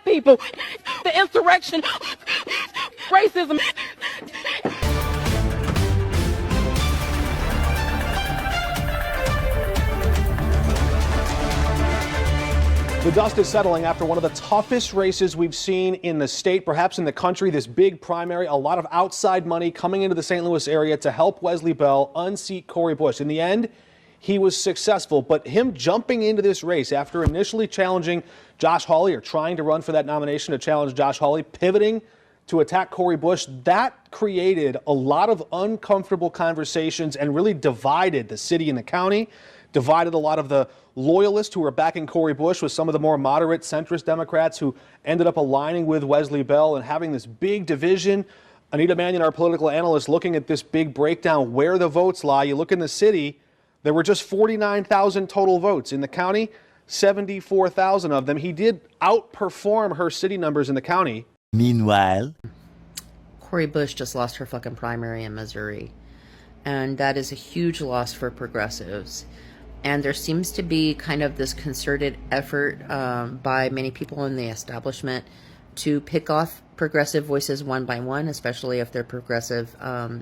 black people, the insurrection, racism. The dust is settling after one of the toughest races we've seen in the state, perhaps in the country. This big primary, a lot of outside money coming into the St. Louis area to help Wesley Bell unseat Cori Bush. In the end, he was successful, but him jumping into this race after initially challenging Josh Hawley, or trying to run for that nomination to challenge Josh Hawley, pivoting to attack Cori Bush, that created a lot of uncomfortable conversations and really divided the city and the county, divided a lot of the loyalists who were backing Cori Bush with some of the more moderate centrist Democrats who ended up aligning with Wesley Bell and having this big division. Anita Mannion, our political analyst, looking at this big breakdown where the votes lie. You look in the city, there were just 49,000 total votes. In the county, 74,000 of them. He did outperform her city numbers in the county. Meanwhile, Cori Bush just lost her fucking primary in Missouri. And that is a huge loss for progressives. And there seems to be kind of this concerted effort by many people in the establishment to pick off progressive voices one by one, especially if they're progressive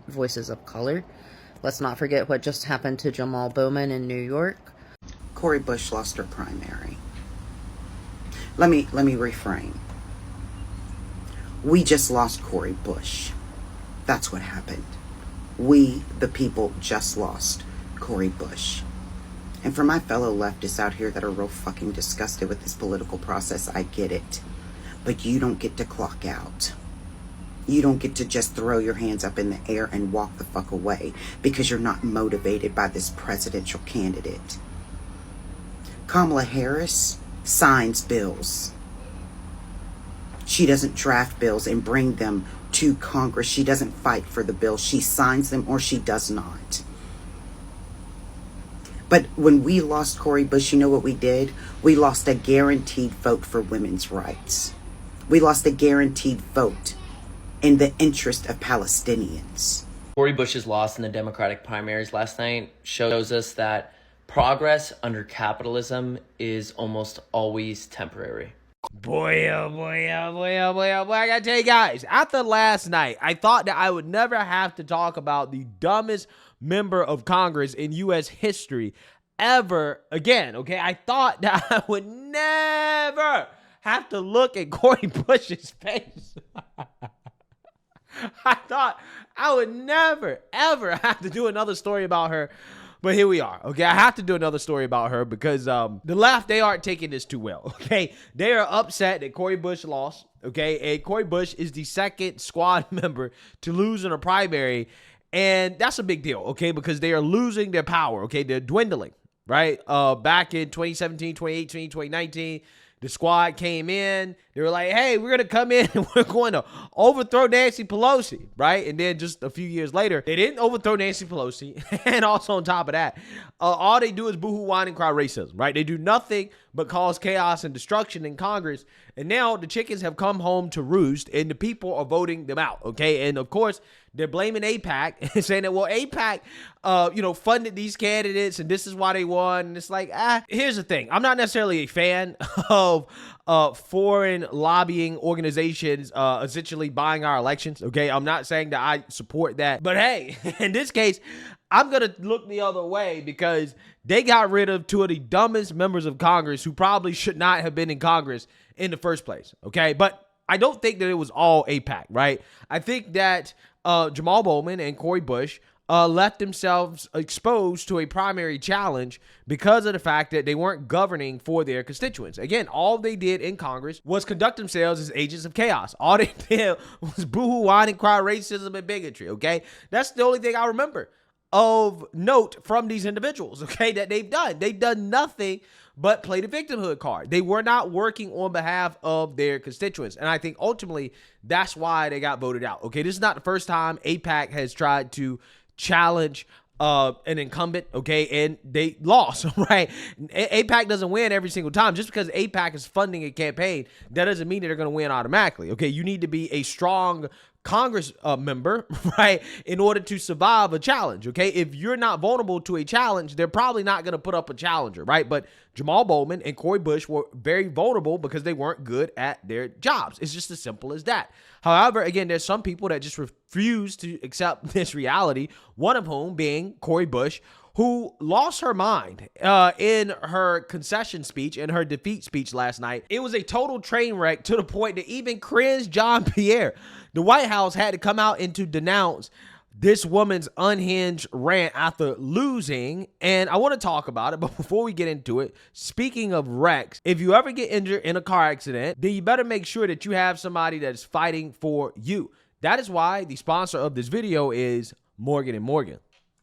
voices of color. Let's not forget what just happened to Jamal Bowman in New York. Cori Bush lost her primary. Let me reframe. We just lost Cori Bush. That's what happened. We, the people, just lost Cori Bush. And for my fellow leftists out here that are real fucking disgusted with this political process, I get it. But you don't get to clock out. You don't get to just throw your hands up in the air and walk the fuck away because you're not motivated by this presidential candidate. Kamala Harris signs bills. She doesn't draft bills and bring them to Congress. She doesn't fight for the bill. She signs them or she does not. But when we lost Cori Bush, you know what we did? We lost a guaranteed vote for women's rights. We lost a guaranteed vote in the interest of Palestinians. Cori Bush's loss in the Democratic primaries last night shows us that progress under capitalism is almost always temporary. Boy, oh boy, oh boy, oh boy, oh boy. I gotta tell you guys, after last night, I thought that I would never have to talk about the dumbest member of Congress in U.S. history ever again, okay? I thought that I would never have to look at Cori Bush's face. I thought I would never, ever have to do another story about her. But here we are, okay? I have to do another story about her because the left, they aren't taking this too well, okay? They are upset that Cori Bush lost, okay? And Cori Bush is the second squad member to lose in a primary. And that's a big deal, okay? Because they are losing their power, okay? They're dwindling, right? Back in 2017, 2018, 2019, the squad came in. They were like, hey, we're going to come in and we're going to overthrow Nancy Pelosi, right? And then just a few years later, they didn't overthrow Nancy Pelosi. And also on top of that, all they do is boohoo, whine, and cry racism, right? They do nothing but cause chaos and destruction in Congress. And now the chickens have come home to roost and the people are voting them out, okay? And of course, they're blaming AIPAC and saying that, well, AIPAC, funded these candidates and this is why they won. And it's like, here's the thing. I'm not necessarily a fan of foreign lobbying organizations essentially buying our elections, okay? I'm not saying that I support that. But hey, in this case, I'm going to look the other way because they got rid of two of the dumbest members of Congress who probably should not have been in Congress in the first place, okay? But I don't think that it was all AIPAC, right? I think that Jamal Bowman and Cori Bush left themselves exposed to a primary challenge because of the fact that they weren't governing for their constituents. Again, all they did in Congress was conduct themselves as agents of chaos. All they did was boohoo, whine, and cry racism and bigotry, okay? That's the only thing I remember of note from these individuals, okay, that they've done. They've done nothing but play the victimhood card. They were not working on behalf of their constituents. And I think ultimately that's why they got voted out. Okay, this is not the first time AIPAC has tried to challenge an incumbent, okay, and they lost, right? AIPAC doesn't win every single time. Just because AIPAC is funding a campaign, that doesn't mean that they're going to win automatically, okay? You need to be a strong Congress member, right, in order to survive a challenge, okay? If you're not vulnerable to a challenge, they're probably not going to put up a challenger, right? But Jamal Bowman and Cori Bush were very vulnerable because they weren't good at their jobs. It's just as simple as that. However, again, there's some people that just refuse to accept this reality, one of whom being Cori Bush, who lost her mind in her concession speech and her defeat speech last night. It was a total train wreck to the point that even cringed John Pierre, the White House, had to come out and to denounce this woman's unhinged rant after losing. And I want to talk about it, but before we get into it, speaking of wrecks, if you ever get injured in a car accident, then you better make sure that you have somebody that's fighting for you. That is why the sponsor of this video is Morgan & Morgan.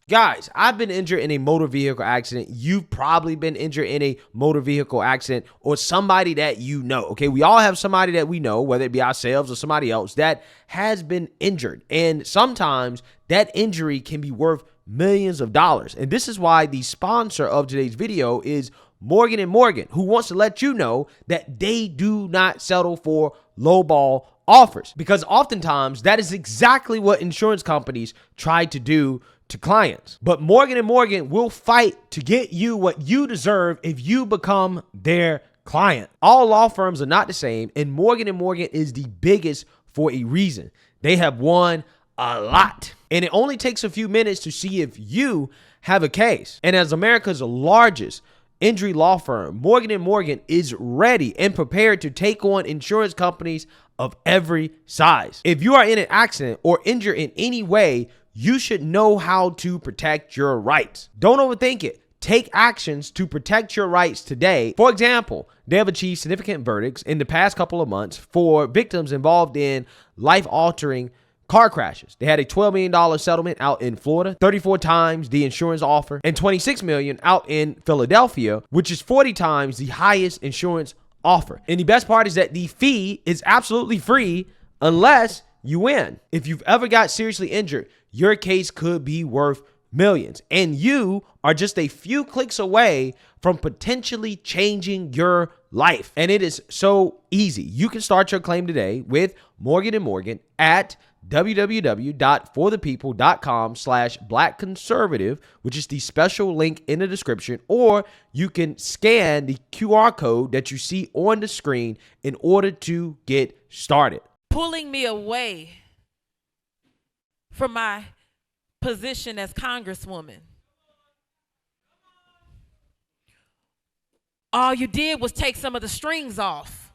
Guys, I've been injured in a motor vehicle accident. You've probably been injured in a motor vehicle accident, or somebody that you know, okay? We all have somebody that we know, whether it be ourselves or somebody else, that has been injured. And sometimes that injury can be worth millions of dollars. And this is why the sponsor of today's video is Morgan & Morgan, who wants to let you know that they do not settle for lowball offers. Because oftentimes that is exactly what insurance companies try to do to clients. But Morgan & Morgan will fight to get you what you deserve if you become their client. All law firms are not the same, and Morgan & Morgan is the biggest for a reason. They have won a lot, and it only takes a few minutes to see if you have a case. And as America's largest injury law firm, Morgan & Morgan is ready and prepared to take on insurance companies of every size. If you are in an accident or injured in any way, you should know how to protect your rights. Don't overthink it. Take actions to protect your rights today. For example, they have achieved significant verdicts in the past couple of months for victims involved in life-altering car crashes. They had a $12 million settlement out in Florida, 34 times the insurance offer, and $26 million out in Philadelphia, which is 40 times the highest insurance offer. And the best part is that the fee is absolutely free unless you win. If you've ever got seriously injured, your case could be worth millions, and you are just a few clicks away from potentially changing your life. And it is so easy. You can start your claim today with Morgan & Morgan at www.forthepeople.com/blackconservative, which is the special link in the description, or you can scan the QR code that you see on the screen in order to get started. Pulling me away from my position as Congresswoman. All you did was take some of the strings off.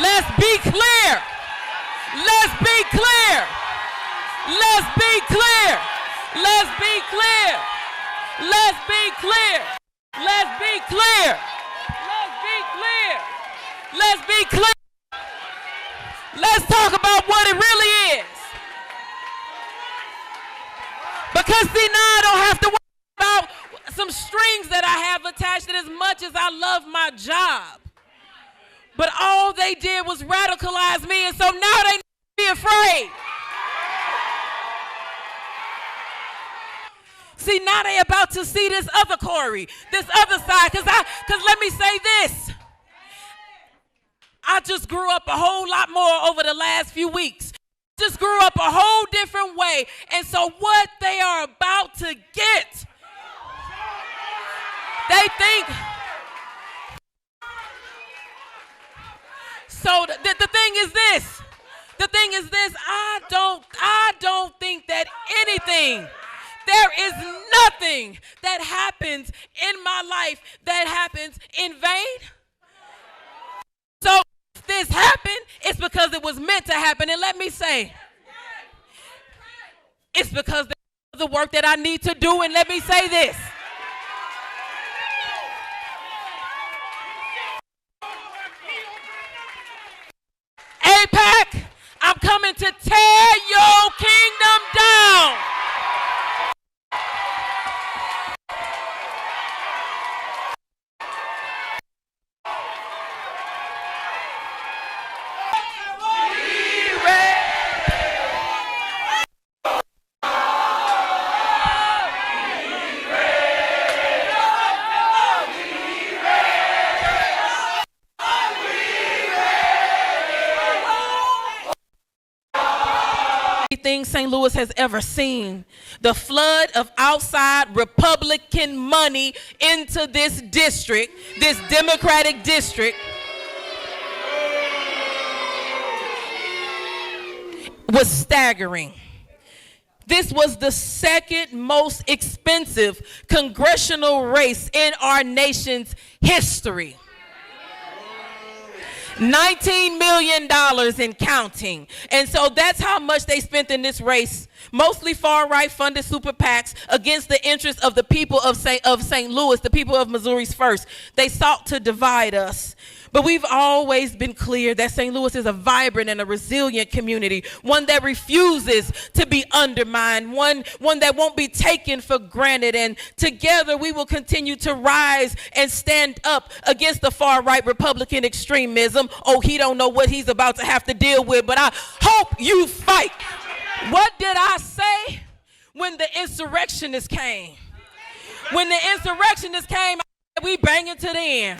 Let's be clear. Let's be clear. Let's be clear. Let's be clear. Let's be clear. Let's be clear. Let's be clear. Let's be clear. Let's talk about what it really is. Because see, now I don't have to worry about some strings that I have attached, and as much as I love my job. But all they did was radicalize me, and so now they need to be afraid. See, now they about to see this other Cori, this other side, because let me say this. I just grew up a whole lot more over the last few weeks. Just grew up a whole different way. And so what they are about to get, they think. So the thing is this. The thing is this. I don't think that anything, there is nothing that happens in my life that happens in vain. So if this happened, it's because it was meant to happen. And let me say, it's because of the work that I need to do. And let me say this. AIPAC, I'm coming to tear your kingdom down. St. Louis has ever seen. The flood of outside Republican money into this district, this Democratic district, was staggering. This was the second most expensive congressional race in our nation's history. $19 million and counting. And so that's how much they spent in this race. Mostly far-right funded super PACs against the interests of the people of St. Louis, the people of Missouri's first. They sought to divide us. But we've always been clear that St. Louis is a vibrant and a resilient community, one that refuses to be undermined, one that won't be taken for granted. And together we will continue to rise and stand up against the far-right Republican extremism. Oh, he don't know what he's about to have to deal with, but I hope you fight. What did I say when the insurrectionists came? When the insurrectionists came, we bang it to the end.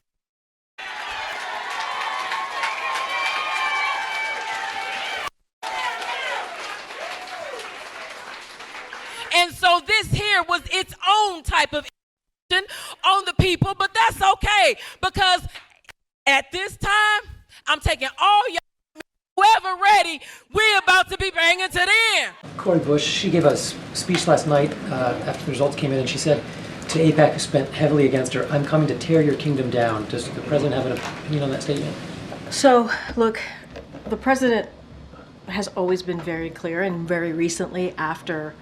And so this here was its own type of action on the people, but that's okay, because at this time, I'm taking all y'all, whoever ready, we're about to be banging to the end. Cori Bush, she gave us a speech last night after the results came in, and she said to AIPAC, who spent heavily against her, "I'm coming to tear your kingdom down." Does the president have an opinion on that statement? So, look, the president has always been very clear, and very recently after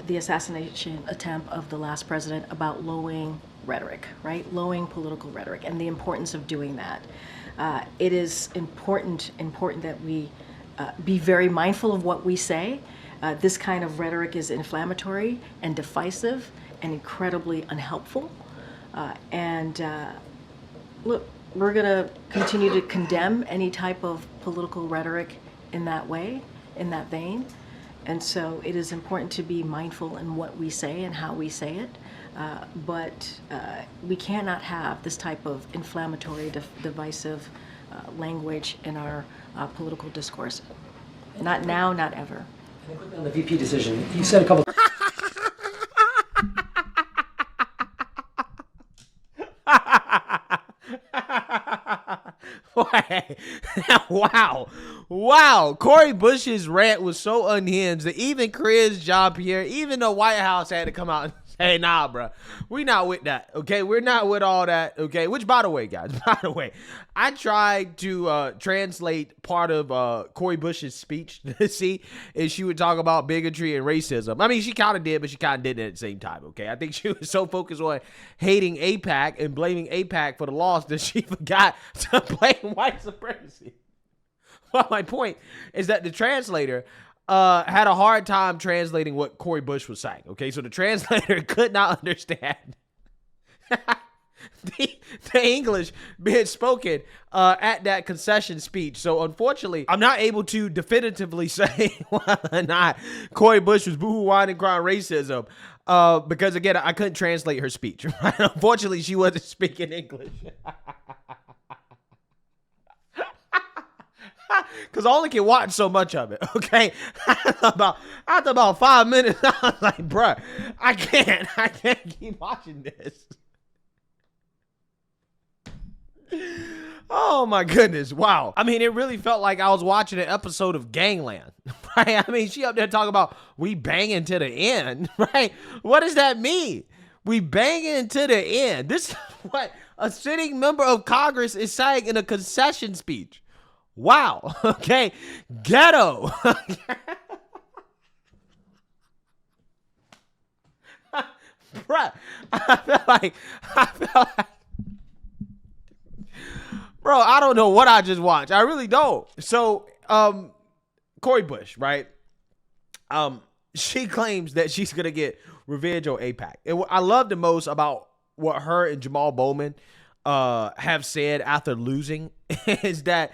the assassination attempt of the last president, about lowering rhetoric, right? Lowering political rhetoric, and the importance of doing that. It is important that we be very mindful of what we say. This kind of rhetoric is inflammatory and divisive and incredibly unhelpful. Look, we're going to continue to condemn any type of political rhetoric in that way, in that vein. And so it is important to be mindful in what we say and how we say it. But we cannot have this type of inflammatory, divisive language in our political discourse. Not now, not ever. And quickly on the VP decision, you said a couple. Wow. Cori Bush's rant was so unhinged that even Chris, Pierre, even the White House had to come out and say, nah, bro, we not with that, okay? We're not with all that, okay? Which, by the way, guys, I tried to translate part of Cori Bush's speech to see if she would talk about bigotry and racism. I mean, she kind of did, but she kind of didn't at the same time, okay? I think she was so focused on hating AIPAC and blaming AIPAC for the loss that she forgot to blame white supremacy. Well, my point is that the translator had a hard time translating what Cori Bush was saying. Okay, so the translator could not understand the English being spoken at that concession speech. So unfortunately, I'm not able to definitively say whether or not Cori Bush was boohoo, whining, crying racism because, again, I couldn't translate her speech. Right? Unfortunately, she wasn't speaking English. Because I only can watch so much of it, okay? After about 5 minutes, I was like, bruh, I can't keep watching this. Oh my goodness, wow. I mean, it really felt like I was watching an episode of Gangland, right? I mean, she up there talking about we banging to the end, right? What does that mean? We banging to the end. This is what a sitting member of Congress is saying in a concession speech. Wow. Okay. Ghetto. Bruh, I felt like, bro, I don't know what I just watched. I really don't. So, Cori Bush, right? She claims that she's going to get revenge on AIPAC. And what I love the most about what her and Jamal Bowman have said after losing is that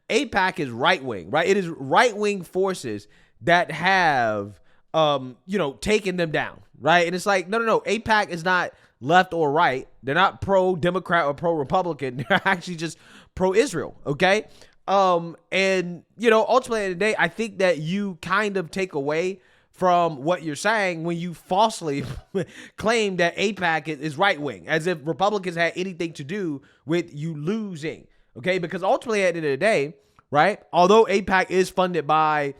AIPAC is right-wing, right? It is right-wing forces that have, taken them down, right? And it's like, no. AIPAC is not left or right. They're not pro-Democrat or pro-Republican. They're actually just pro-Israel, okay? And, you know, ultimately at the day, I think that you kind of take away from what you're saying when you falsely claim that AIPAC is right wing, as if Republicans had anything to do with you losing. Okay, because ultimately at the end of the day, right, although AIPAC is funded by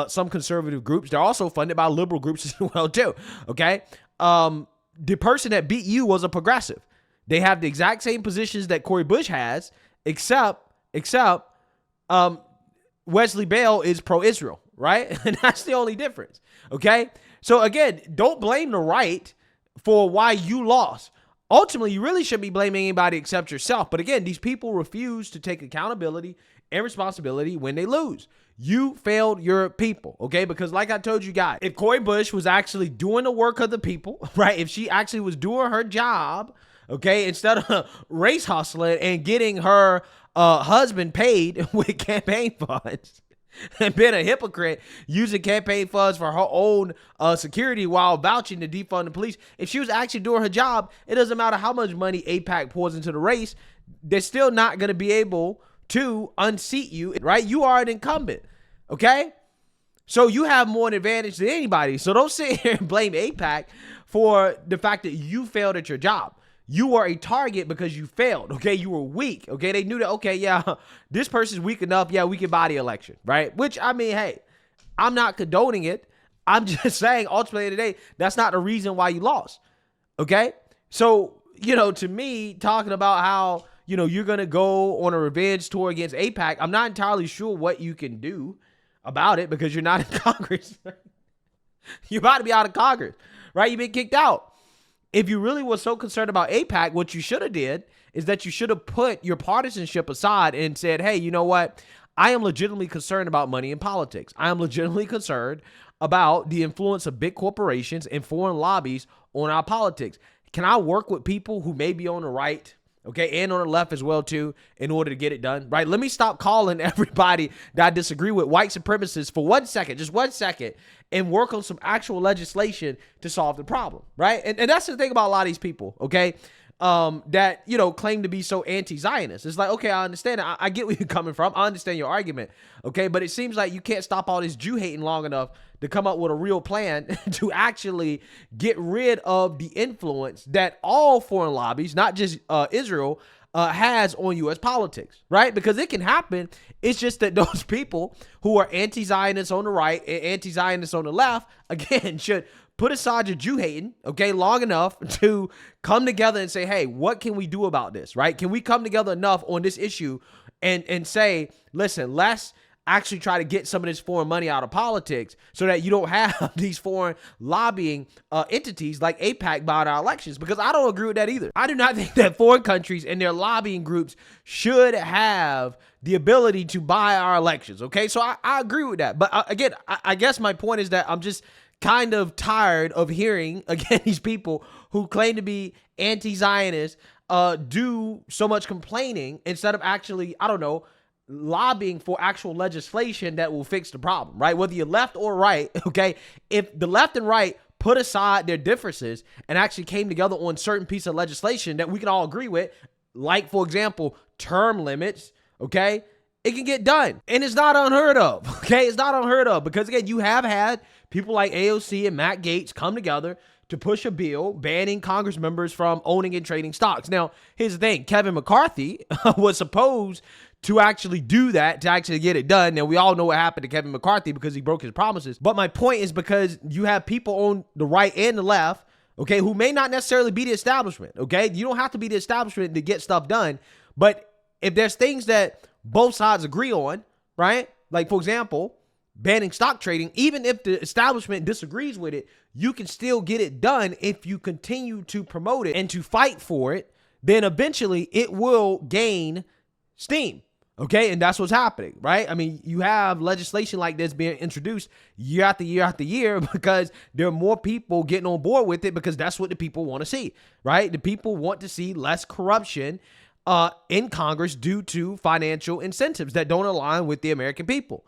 some conservative groups, they're also funded by liberal groups as well too. Okay, the person that beat you was a progressive. They have the exact same positions that Cori Bush has, except Wesley Bell is pro-Israel, right? And that's the only difference. Okay, so again, don't blame the right for why you lost. Ultimately, you really shouldn't be blaming anybody except yourself. But again, these people refuse to take accountability and responsibility when they lose. You failed your people, okay? Because like I told you guys, if Cori Bush was actually doing the work of the people, right? If she actually was doing her job, okay, instead of race hustling and getting her husband paid with campaign funds, and been a hypocrite using campaign funds for her own security while vouching to defund the police. If she was actually doing her job, it doesn't matter how much money AIPAC pours into the race, they're still not going to be able to unseat you, right? You are an incumbent, okay? So you have more an advantage than anybody. So don't sit here and blame AIPAC for the fact that you failed at your job. You were a target because you failed, okay? You were weak, okay? They knew that, okay, yeah, this person's weak enough, yeah, we can buy the election, right? Which, I mean, hey, I'm not condoning it. I'm just saying, ultimately today, that's not the reason why you lost, okay? So, you know, to me, talking about how, you know, you're going to go on a revenge tour against AIPAC, I'm not entirely sure what you can do about it because you're not in Congress. You're about to be out of Congress, right? You've been kicked out. If you really were so concerned about AIPAC, what you should have did is that you should have put your partisanship aside and said, hey, you know what? I am legitimately concerned about money in politics. I am legitimately concerned about the influence of big corporations and foreign lobbies on our politics. Can I work with people who may be on the right, okay, and on the left as well too, in order to get it done, right? Let me stop calling everybody that I disagree with white supremacists for 1 second, just 1 second, and work on some actual legislation to solve the problem, right? And that's the thing about a lot of these people, okay, that, you know, claim to be so anti-Zionist. It's like, okay, I understand. I get where you're coming from. I understand your argument, okay, but it seems like you can't stop all this Jew hating long enough to come up with a real plan to actually get rid of the influence that all foreign lobbies, not just Israel, has on U.S. politics, right? Because it can happen. It's just that those people who are anti-Zionists on the right and anti-Zionists on the left, again, should put aside your Jew hating, okay, long enough to come together and say, hey, what can we do about this, right? Can we come together enough on this issue and say, listen, let's actually try to get some of this foreign money out of politics so that you don't have these foreign lobbying entities like AIPAC buying our elections, because I don't agree with that either. I do not think that foreign countries and their lobbying groups should have the ability to buy our elections, okay? So I agree with that. But again, I guess my point is that I'm just kind of tired of hearing, again, these people who claim to be anti-Zionist do so much complaining instead of actually, I don't know, lobbying for actual legislation that will fix the problem, right? Whether you're left or right, okay? If the left and right put aside their differences and actually came together on certain piece of legislation that we can all agree with, like, for example, term limits, okay? It can get done. And it's not unheard of, okay? It's not unheard of because, again, you have had people like AOC and Matt Gaetz come together to push a bill banning Congress members from owning and trading stocks. Now, here's the thing. Kevin McCarthy was supposed to actually do that, to actually get it done. Now, we all know what happened to Kevin McCarthy because he broke his promises. But my point is because you have people on the right and the left, okay, who may not necessarily be the establishment, okay? You don't have to be the establishment to get stuff done. But if there's things that both sides agree on, right? Like, for example, banning stock trading, even if the establishment disagrees with it, you can still get it done if you continue to promote it and to fight for it. Then eventually it will gain steam. Okay, and that's what's happening, right? I mean, you have legislation like this being introduced year after year after year because there are more people getting on board with it because that's what the people want to see, right? The people want to see less corruption in Congress due to financial incentives that don't align with the American people.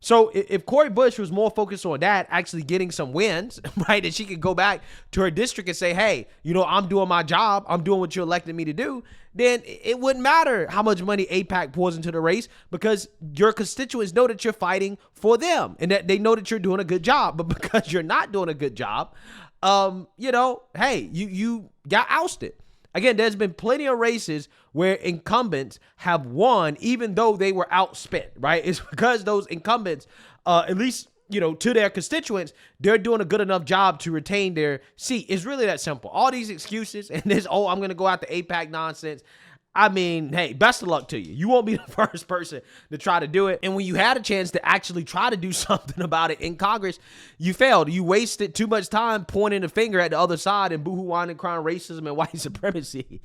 So if Cori Bush was more focused on that, actually getting some wins, right, and she could go back to her district and say, hey, I'm doing my job, I'm doing what you elected me to do, then it wouldn't matter how much money AIPAC pours into the race, because your constituents know that you're fighting for them and that they know that you're doing a good job. But because you're not doing a good job, hey, you got ousted. Again, there's been plenty of races where incumbents have won even though they were outspent, right? It's because those incumbents, at least, to their constituents, they're doing a good enough job to retain their seat. It's really that simple. All these excuses and this, I'm going to go out the AIPAC nonsense. I mean, hey, best of luck to you. You won't be the first person to try to do it. And when you had a chance to actually try to do something about it in Congress, you failed. You wasted too much time pointing the finger at the other side and boohoo-whining, crying racism and white supremacy.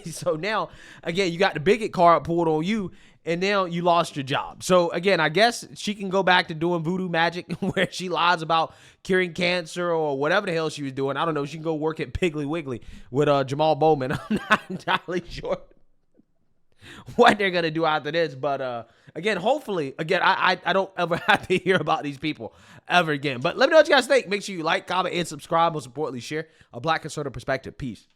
So now, again, you got the bigot card pulled on you, and now you lost your job. So again, I guess she can go back to doing voodoo magic where she lies about curing cancer or whatever the hell she was doing. I don't know. She can go work at Piggly Wiggly with Jamal Bowman. I'm not entirely sure what they're gonna do after this, but again, hopefully, I don't ever have to hear about these people ever again. But let me know what you guys think. Make sure you like, comment, and subscribe. Most importantly, share a Black conservative perspective. Peace.